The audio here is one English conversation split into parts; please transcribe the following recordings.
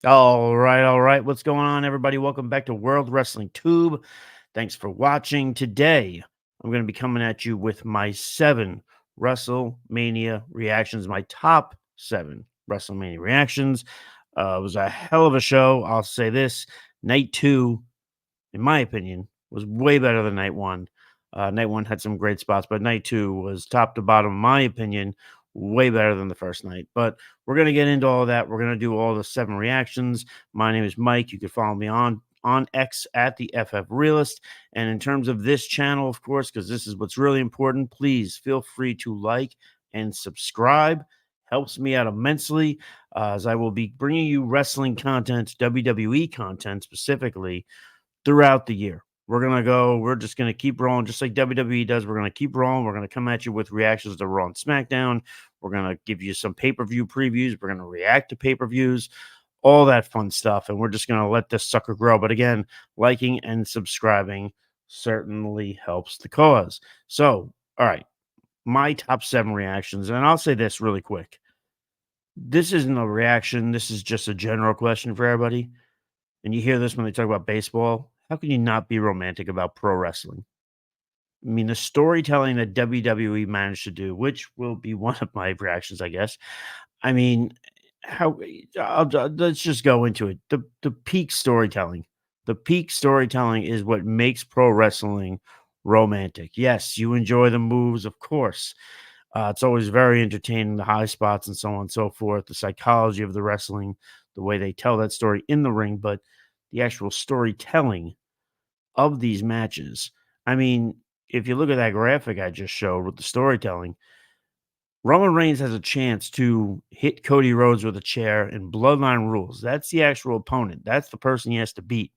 All right, all right. What's going on, everybody? Welcome back to World Wrestling Tube. Thanks for watching. Today, I'm going to be coming at you with my 7 WrestleMania reactions, my top 7 WrestleMania reactions. It was a hell of a show. I'll say this: night 2, in my opinion, was way better than night 1. Night 1 had some great spots, but night 2 was top to bottom, in my opinion, way better than the first night. But we're gonna get into all that. We're gonna do all the 7 reactions. My name is Mike. You can follow me on X at the FF Realist. And in terms of this channel, of course, because this is what's really important, please feel free to like and subscribe. Helps me out immensely, as I will be bringing you wrestling content, WWE content specifically, throughout the year. We're just gonna keep rolling, just like WWE does. We're gonna keep rolling. We're gonna come at you with reactions to Raw and SmackDown. We're gonna give you some pay-per-view previews. We're gonna react to pay-per-views, all that fun stuff. And we're just gonna let this sucker grow. But again, liking and subscribing certainly helps the cause. So, all right, my top 7 reactions. And I'll say this really quick. This isn't a reaction, this is just a general question for everybody. And you hear this when they talk about baseball. How can you not be romantic about pro wrestling? I mean, the storytelling that WWE managed to do, which will be one of my reactions, I guess. I mean, let's just go into it. The peak storytelling. The peak storytelling is what makes pro wrestling romantic. Yes, you enjoy the moves, of course. It's always very entertaining, the high spots and so on and so forth, the psychology of the wrestling, the way they tell that story in the ring, but the actual storytelling of these matches. I mean, if you look at that graphic I just showed with the storytelling, Roman Reigns has a chance to hit Cody Rhodes with a chair in Bloodline Rules. That's the actual opponent. That's the person he has to beat.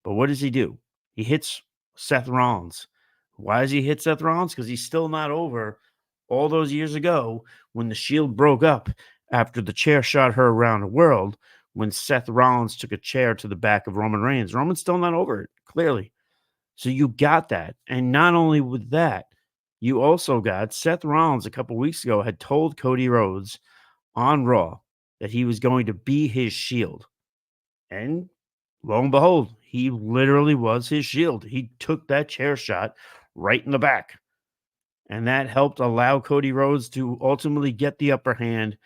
But what does he do? He hits Seth Rollins. Why does he hit Seth Rollins? Because he's still not over all those years ago when the Shield broke up after the chair shot her around the world. When Seth Rollins took a chair to the back of Roman Reigns, Roman's still not over it, clearly. So you got that. And not only with that, you also got Seth Rollins a couple weeks ago had told Cody Rhodes on Raw that he was going to be his shield. And lo and behold, he literally was his shield. He took that chair shot right in the back. And that helped allow Cody Rhodes to ultimately get the upper hand,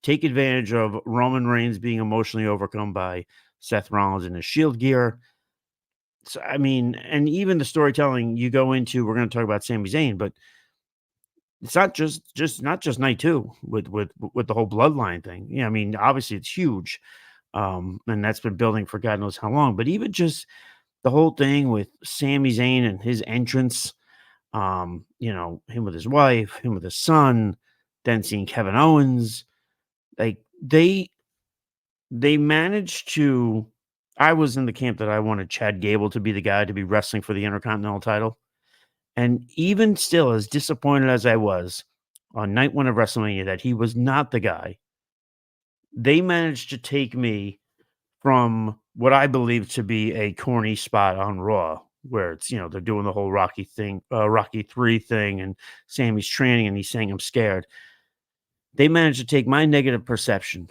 take advantage of Roman Reigns being emotionally overcome by Seth Rollins in his shield gear. So, I mean, and even the storytelling you go into, we're going to talk about Sami Zayn, but it's not just night 2 with the whole bloodline thing. Yeah, I mean, obviously it's huge. And that's been building for God knows how long. But even just the whole thing with Sami Zayn and his entrance, him with his wife, him with his son, then seeing Kevin Owens, like they managed to. I was in the camp that I wanted Chad Gable to be the guy to be wrestling for the Intercontinental title. And even still, as disappointed as I was on night 1 of WrestleMania that he was not the guy, they managed to take me from what I believe to be a corny spot on Raw, where it's, they're doing the whole Rocky thing, Rocky 3 thing, and Sammy's training and he's saying, I'm scared. They managed to take my negative perception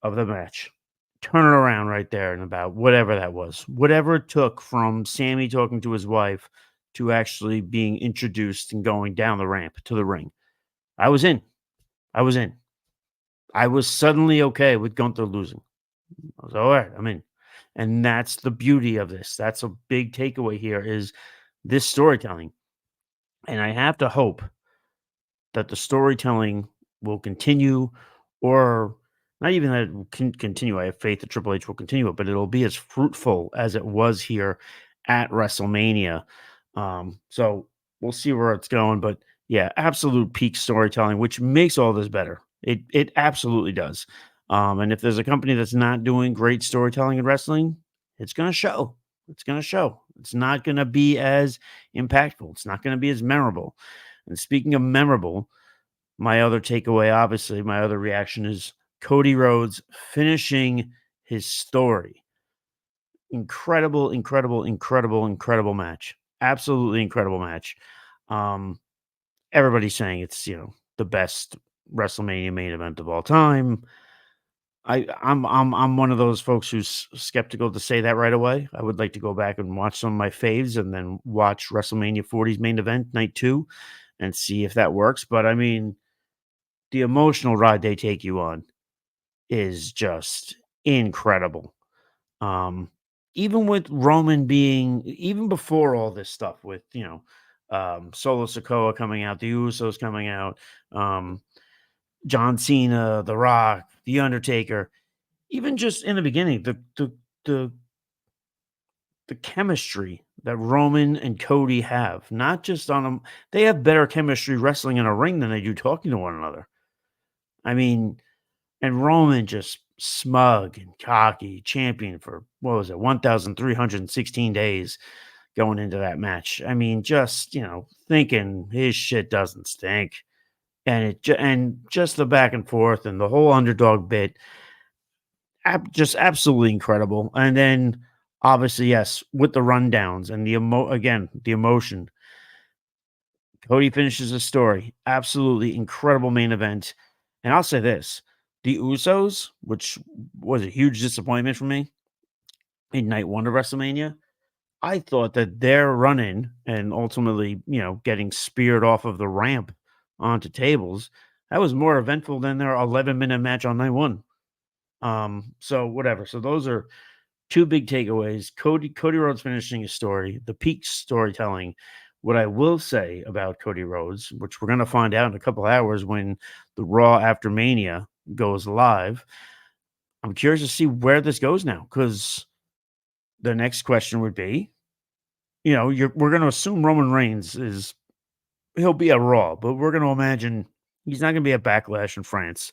of the match, turn it around right there and about whatever that was, whatever it took from Sammy talking to his wife to actually being introduced and going down the ramp to the ring. I was in. I was in. I was suddenly okay with Gunther losing. I was all right. I'm in. And that's the beauty of this. That's a big takeaway here is this storytelling. And I have to hope that the storytelling will continue, or not even that it will continue. I have faith that Triple H will continue it, but it'll be as fruitful as it was here at WrestleMania. So we'll see where it's going. But yeah, absolute peak storytelling, which makes all this better. It absolutely does. And if there's a company that's not doing great storytelling in wrestling, it's going to show. It's going to show. It's not going to be as impactful. It's not going to be as memorable. And speaking of memorable, my other takeaway, obviously, my other reaction is Cody Rhodes finishing his story. Incredible, incredible, incredible, incredible match. Absolutely incredible match. Um, Everybody's saying it's, the best WrestleMania main event of all time. I'm one of those folks who's skeptical to say that right away. I would like to go back and watch some of my faves and then watch WrestleMania 40's main event night 2 and see if that works, but I mean, the emotional ride they take you on is just incredible. Um, Even with Roman being even before all this stuff with, Solo Sikoa coming out, the Usos coming out, um, John Cena, The Rock, The Undertaker, even just in the beginning, the the chemistry that Roman and Cody have, not just on them, they have better chemistry wrestling in a ring than they do talking to one another. I mean, and Roman just smug and cocky, champion for what was it, 1,316 days going into that match. I mean, just thinking his shit doesn't stink, and and just the back and forth and the whole underdog bit, just absolutely incredible. And then obviously, yes, with the rundowns and the emotion. Cody finishes the story. Absolutely incredible main event. And I'll say this, the Usos, which was a huge disappointment for me in night 1 of WrestleMania, I thought that their run-in and ultimately, getting speared off of the ramp onto tables, that was more eventful than their 11-minute match on night 1. So whatever. So those are 2 big takeaways. Cody Rhodes finishing his story, the peak storytelling. What I will say about Cody Rhodes, which we're gonna find out in a couple hours when the Raw after Mania goes live, I'm curious to see where this goes now. Because the next question would be, we're gonna assume Roman Reigns he'll be at Raw, but we're gonna imagine he's not gonna be at Backlash in France.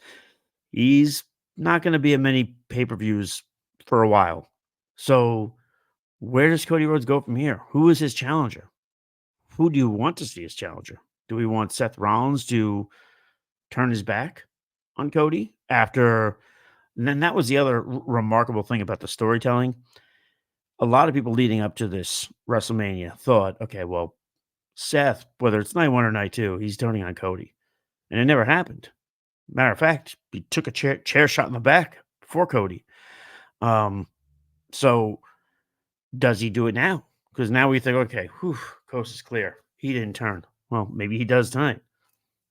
He's not gonna be at many pay-per-views for a while. So where does Cody Rhodes go from here? Who is his challenger? Who do you want to see as challenger? Do we want Seth Rollins to turn his back on Cody after? And then that was the other remarkable thing about the storytelling. A lot of people leading up to this WrestleMania thought, okay, well, Seth, whether it's night 1 or night 2, he's turning on Cody. And it never happened. Matter of fact, he took a chair shot in the back for Cody. Um, so does he do it now? Because now we think, okay, whew, coast is clear. He didn't turn. Well, maybe he does tonight.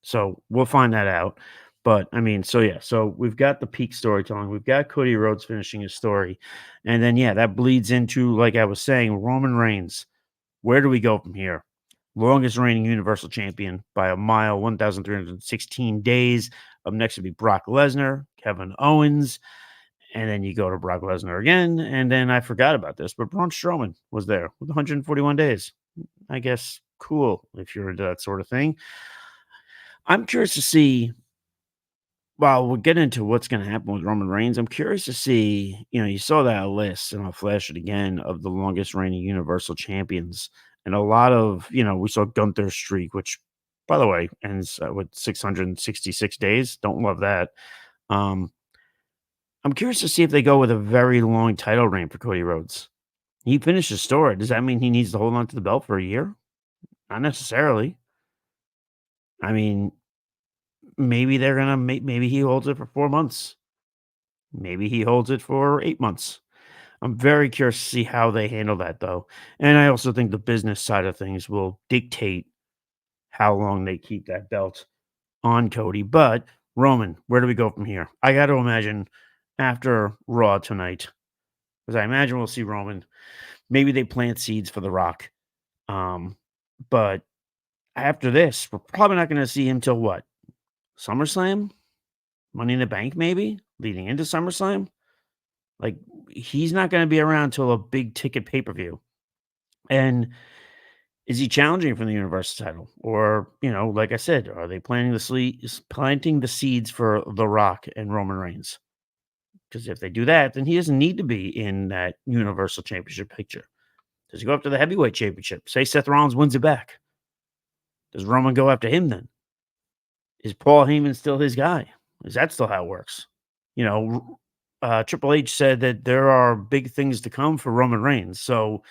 So we'll find that out. But I mean, so yeah, so we've got the peak storytelling. We've got Cody Rhodes finishing his story. And then, yeah, that bleeds into, like I was saying, Roman Reigns. Where do we go from here? Longest reigning Universal Champion by a mile, 1,316 days. Up next would be Brock Lesnar, Kevin Owens, and then you go to Brock Lesnar again. And then I forgot about this, but Braun Strowman was there with 141 days. I guess cool if you're into that sort of thing. I'm curious to see. Well, we'll get into what's going to happen with Roman Reigns. I'm curious to see. You saw that list, and I'll flash it again of the longest reigning Universal Champions, and a lot of we saw Gunther's streak, which, by the way, ends with 666 days. Don't love that. Um, I'm curious to see if they go with a very long title reign for Cody Rhodes. He finished his story. Does that mean he needs to hold on to the belt for a year? Not necessarily. I mean, maybe they're gonna maybe he holds it for 4 months. Maybe he holds it for 8 months. I'm very curious to see how they handle that, though. And I also think the business side of things will dictate how long they keep that belt on Cody. But Roman, where do we go from here? I got to imagine after Raw tonight, because I imagine we'll see Roman. Maybe they plant seeds for The Rock. But after this, we're probably not going to see him till what? SummerSlam? Money in the Bank, maybe? Leading into SummerSlam? Like, he's not going to be around till a big ticket pay per view. And is he challenging for the Universal title? Or, like I said, are they planting the seeds for The Rock and Roman Reigns? Because if they do that, then he doesn't need to be in that Universal Championship picture. Does he go after the Heavyweight Championship? Say Seth Rollins wins it back. Does Roman go after him then? Is Paul Heyman still his guy? Is that still how it works? Triple H said that there are big things to come for Roman Reigns. So,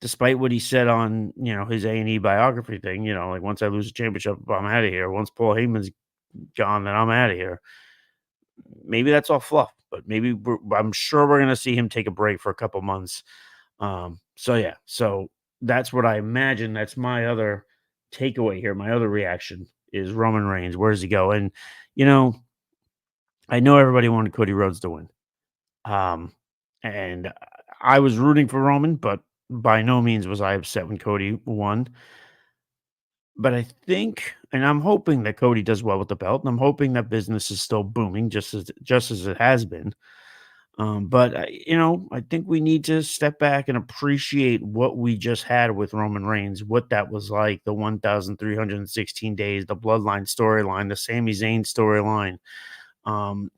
despite what he said on his A&E biography thing, like once I lose the championship, I'm out of here. Once Paul Heyman's gone, then I'm out of here. Maybe that's all fluff, but I'm sure we're gonna see him take a break for a couple months. So yeah, so that's what I imagine. That's my other takeaway here. My other reaction is Roman Reigns. Where does he go? And you know, I know everybody wanted Cody Rhodes to win. Um, and I was rooting for Roman, but by no means was I upset when Cody won. But I think, and I'm hoping that Cody does well with the belt, and I'm hoping that business is still booming just as it has been. But I think we need to step back and appreciate what we just had with Roman Reigns, what that was like, the 1,316 days, the Bloodline storyline, the Sami Zayn storyline,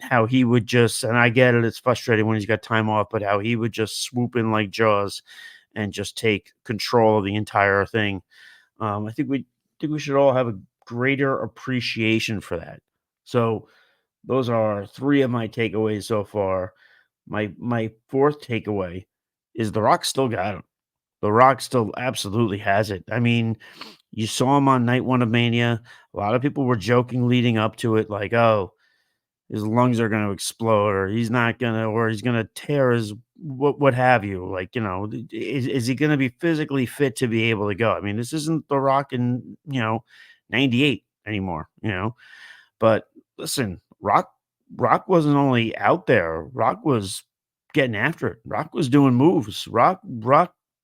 how he would just, and I get it, it's frustrating when he's got time off, but how he would just swoop in like Jaws and just take control of the entire thing. I think we should all have a greater appreciation for that. So those are three of my takeaways so far. My fourth takeaway is The Rock still got him. The Rock still absolutely has it. I mean, you saw him on night one of Mania. A lot of people were joking leading up to it, like, "Oh, his lungs are going to explode, or he's not gonna, or he's gonna tear his what have you." Like, is he going to be physically fit to be able to go? I mean, this isn't The Rock in '98 anymore. But listen, Rock wasn't only out there, Rock was getting after it. Rock was doing moves. Rock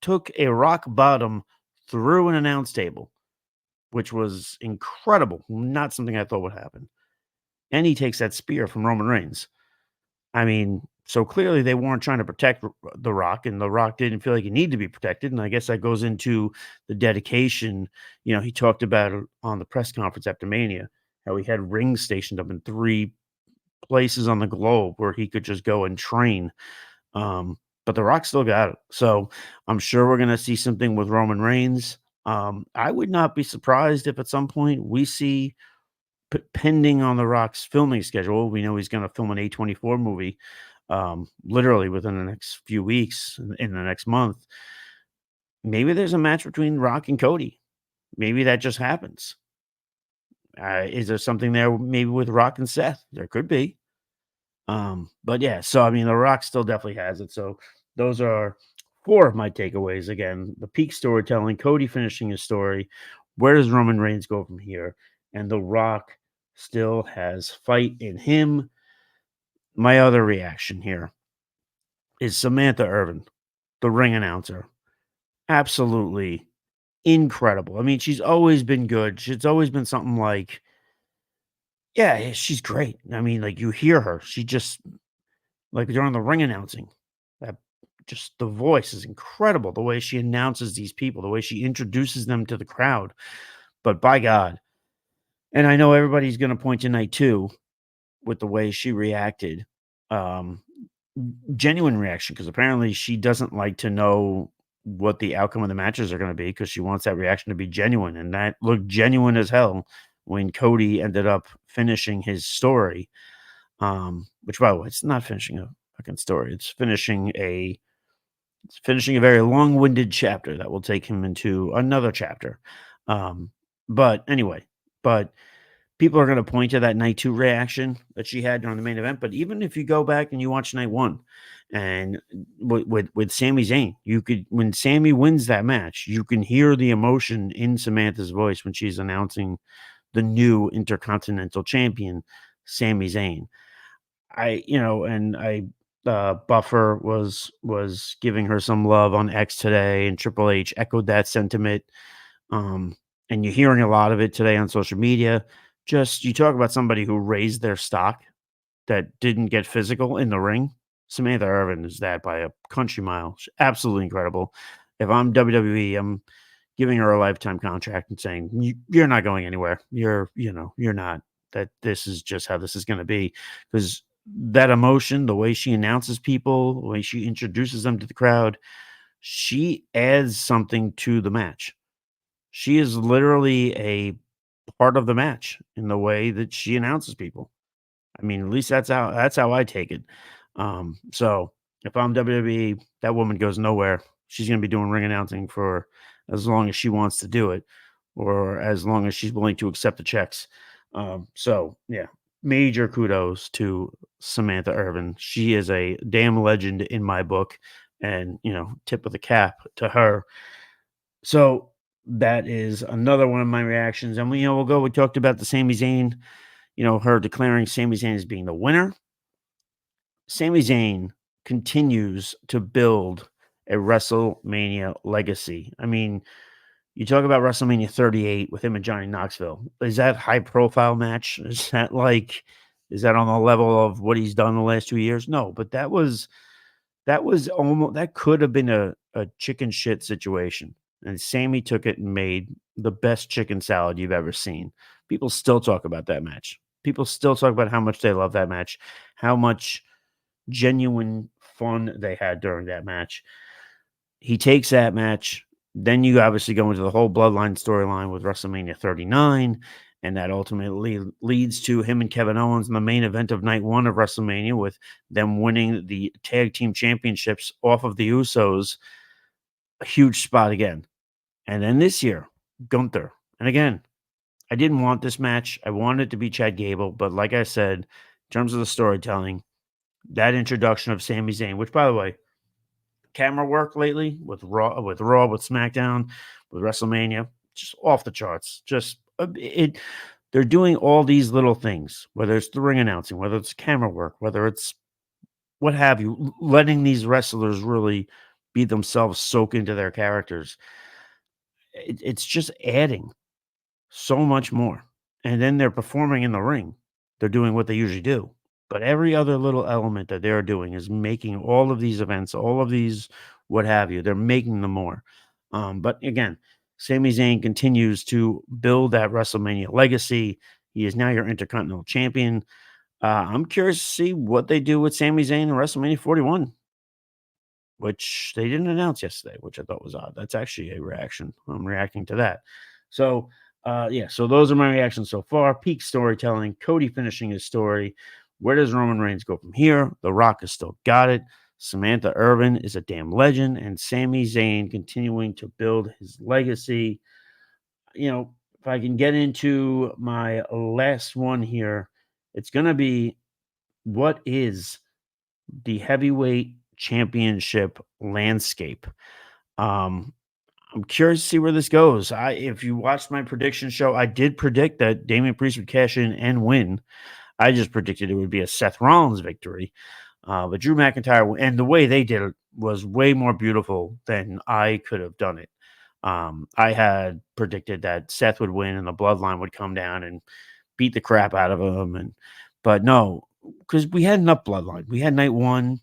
took a rock bottom through an announce table, which was incredible. Not something I thought would happen. And he takes that spear from Roman Reigns. I mean, so clearly they weren't trying to protect The Rock, and The Rock didn't feel like he needed to be protected. And I guess that goes into the dedication. He talked about it on the press conference after Mania, how he had rings stationed up in three places on the globe where he could just go and train. Um, but The Rock still got it. So I'm sure we're going to see something with Roman Reigns. I would not be surprised if at some point we see, pending on The Rock's filming schedule, we know he's going to film an A24 movie literally within the next few weeks, in the next month. Maybe there's a match between Rock and Cody. Maybe that just happens. Is there something there maybe with Rock and Seth? There could be. But yeah, so I mean, The Rock still definitely has it. So those are four of my takeaways. Again, the peak storytelling, Cody finishing his story. Where does Roman Reigns go from here? And The Rock still has fight in him. My other reaction here is Samantha Irvin, the ring announcer. Absolutely incredible. I mean, she's always been good. She's always been something like, yeah, she's great. I mean, like you hear her, she just, like during the ring announcing, that just the voice is incredible. The way she announces these people, the way she introduces them to the crowd. But by God, and I know everybody's going to point to night two with the way she reacted. Um, Genuine reaction, because apparently she doesn't like to know what the outcome of the matches are going to be, because she wants that reaction to be genuine. And that looked genuine as hell when Cody ended up finishing his story. Which, by the way, it's not finishing a fucking story. It's finishing a very long-winded chapter that will take him into another chapter. Um, but anyway, but people are going to point to that night two reaction that she had during the main event. But even if you go back and you watch night one, and with Sami Zayn, you could, when Sami wins that match, you can hear the emotion in Samantha's voice when she's announcing the new Intercontinental Champion, Sami Zayn. Buffer was giving her some love on X today, and Triple H echoed that sentiment. Um, and you're hearing a lot of it today on social media. Just, you talk about somebody who raised their stock that didn't get physical in the ring. Samantha Irvin is that by a country mile. She's absolutely incredible. If I'm WWE, I'm giving her a lifetime contract and saying, You're not going anywhere. You're not. That this is just how this is going to be." Because that emotion, the way she announces people, the way she introduces them to the crowd, she adds something to the match. She is literally a part of the match in the way that she announces people. I mean, at least that's how I take it. So if I'm WWE, that woman goes nowhere. She's gonna be doing ring announcing for as long as she wants to do it, or as long as she's willing to accept the checks. So yeah. major kudos to Samantha Irvin. She is a damn legend in my book, and tip of the cap to her. So that is another one of my reactions. And we'll go. We talked about the Sami Zayn, her declaring Sami Zayn as being the winner. Sami Zayn continues to build a WrestleMania legacy. I mean, you talk about WrestleMania 38 with him and Johnny Knoxville. Is that high profile match? Is that on the level of what he's done the last 2 years? No, but that was almost that could have been a chicken shit situation. And Sammy took it and made the best chicken salad you've ever seen. People still talk about that match. People still talk about how much they love that match, how much genuine fun they had during that match. He takes that match. Then you obviously go into the whole bloodline storyline with WrestleMania 39. And that ultimately leads to him and Kevin Owens in the main event of night one of WrestleMania, with them winning the tag team championships off of the Usos. A huge spot again. And then this year, Gunther. And again, I didn't want this match. I wanted it to be Chad Gable. But like I said, in terms of the storytelling, that introduction of Sami Zayn, which, by the way, camera work lately with Raw, with SmackDown, with WrestleMania, just off the charts. Just it. They're doing all these little things, whether it's the ring announcing, whether it's camera work, whether it's what have you, letting these wrestlers really be themselves, soak into their characters. It's just adding so much more. And then they're performing in the ring. They're doing what they usually do. But every other little element that they're doing is making all of these events, all of these what have you, they're making them more. But again, Sami Zayn continues to build that WrestleMania legacy. He is now your Intercontinental Champion. I'm curious to see what they do with Sami Zayn in WrestleMania 41, which they didn't announce yesterday, which I thought was odd. That's actually a reaction. I'm reacting to that. So, yeah, so those are my reactions so far. Peak storytelling, Cody finishing his story. Where does Roman Reigns go from here? The Rock has still got it. Samantha Irvin is a damn legend, and Sami Zayn continuing to build his legacy. If I can get into my last one here, it's going to be, what is the heavyweight championship landscape? Um, I'm curious to see where this goes. If you watched my prediction show, I did predict that Damian Priest would cash in and win. I just predicted it would be a Seth Rollins victory. But Drew McIntyre, and the way they did it was way more beautiful than I could have done it. I had predicted that Seth would win and the bloodline would come down and beat the crap out of him. But no, because we had enough bloodline. We had night one.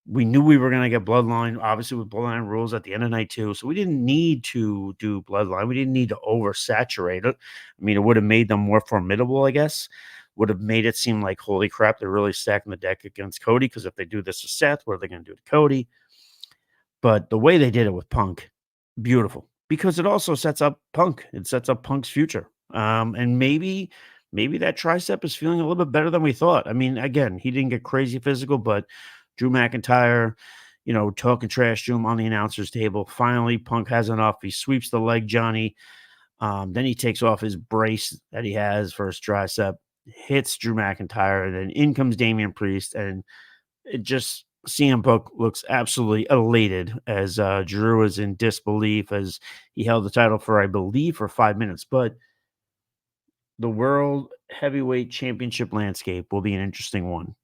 We knew we were going to get bloodline, obviously, with bloodline rules at the end of night two. So we didn't need to do bloodline. We didn't need to oversaturate it. I mean, it would have made them more formidable, I guess. Would have made it seem like, holy crap, they're really stacking the deck against Cody. Because if they do this to Seth, what are they going to do to Cody? But the way they did it with Punk, beautiful. Because it also sets up Punk. It sets up Punk's future. And maybe that tricep is feeling a little bit better than we thought. I mean, again, he didn't get crazy physical, but Drew McIntyre, talking trash to him on the announcer's table. Finally, Punk has enough. He sweeps the leg, Johnny. Then he takes off his brace that he has for his tricep, hits Drew McIntyre, and then in comes Damian Priest, and it just CM Punk looks absolutely elated as Drew is in disbelief as he held the title for, I believe, for 5 minutes. But the World Heavyweight Championship landscape will be an interesting one.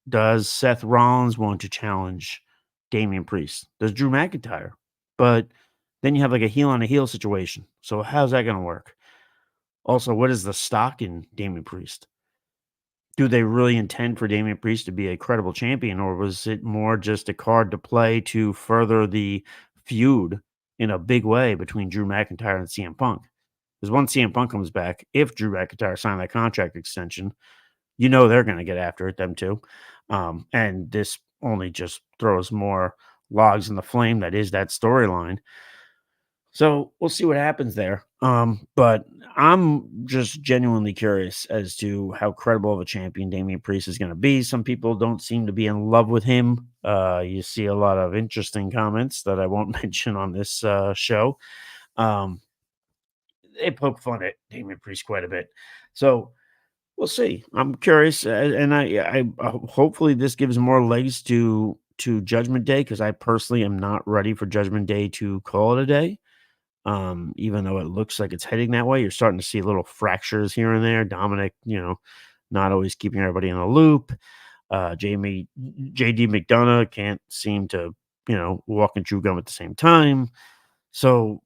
Does Seth Rollins want to challenge Damian Priest? Does Drew McIntyre? But then you have like a heel on a heel situation. So how's that going to work? Also, what is the stock in Damian Priest? Do they really intend for Damian Priest to be a credible champion, or was it more just a card to play to further the feud in a big way between Drew McIntyre and CM Punk? Because once CM Punk comes back, if Drew McIntyre signed that contract extension, they're going to get after it, them too. And this only just throws more logs in the flame that is that storyline. So we'll see what happens there. But I'm just genuinely curious as to how credible of a champion Damian Priest is going to be. Some people don't seem to be in love with him. You see a lot of interesting comments that I won't mention on this show. They poke fun at Damian Priest quite a bit. So We'll see. I'm curious, and hopefully this gives more legs to Judgment Day because I personally am not ready for Judgment Day to call it a day. Even though it looks like it's heading that way, you're starting to see little fractures here and there. Dominic, not always keeping everybody in the loop. Jamie JD McDonough can't seem to, walk and chew gum at the same time. So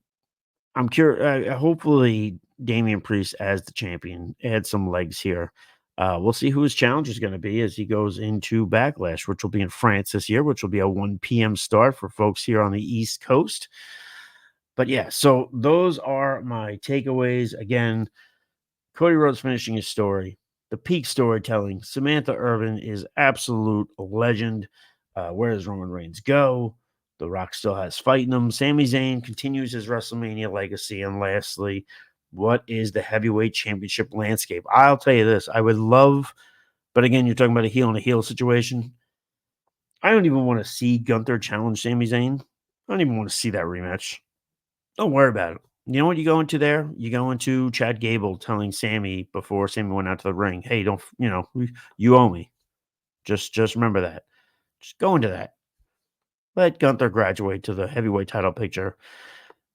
I'm curious. Hopefully, Damian Priest as the champion adds some legs here. We'll see who his challenger is going to be as he goes into Backlash, which will be in France this year, which will be a 1 p.m. start for folks here on the East Coast. But yeah, so those are my takeaways. Again, Cody Rhodes finishing his story, the peak storytelling. Samantha Irvin is absolute legend. Where does Roman Reigns go? The Rock still has fighting him. Sami Zayn continues his WrestleMania legacy. And lastly, what is the heavyweight championship landscape? I'll tell you this: I would love, but again, you're talking about a heel and a heel situation. I don't even want to see Gunther challenge Sami Zayn. I don't even want to see that rematch. Don't worry about it. You know what you go into there? You go into Chad Gable telling Sammy before Sammy went out to the ring, "Hey, don't you owe me. Just remember that. Just go into that. Let Gunther graduate to the heavyweight title picture,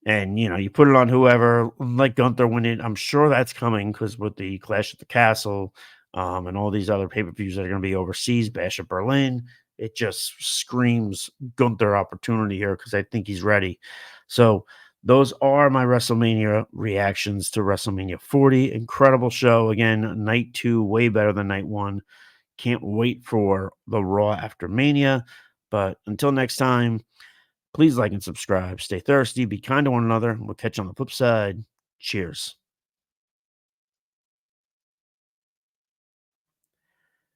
and you put it on whoever. Let Gunther win it. I'm sure that's coming because with the Clash at the Castle, and all these other pay-per-views that are going to be overseas, Bash at Berlin. It just screams Gunther opportunity here because I think he's ready. So those are my WrestleMania reactions to WrestleMania 40. Incredible show. Again, night two, way better than night one. Can't wait for the Raw after Mania. But until next time, please like and subscribe. Stay thirsty. Be kind to one another. We'll catch you on the flip side. Cheers.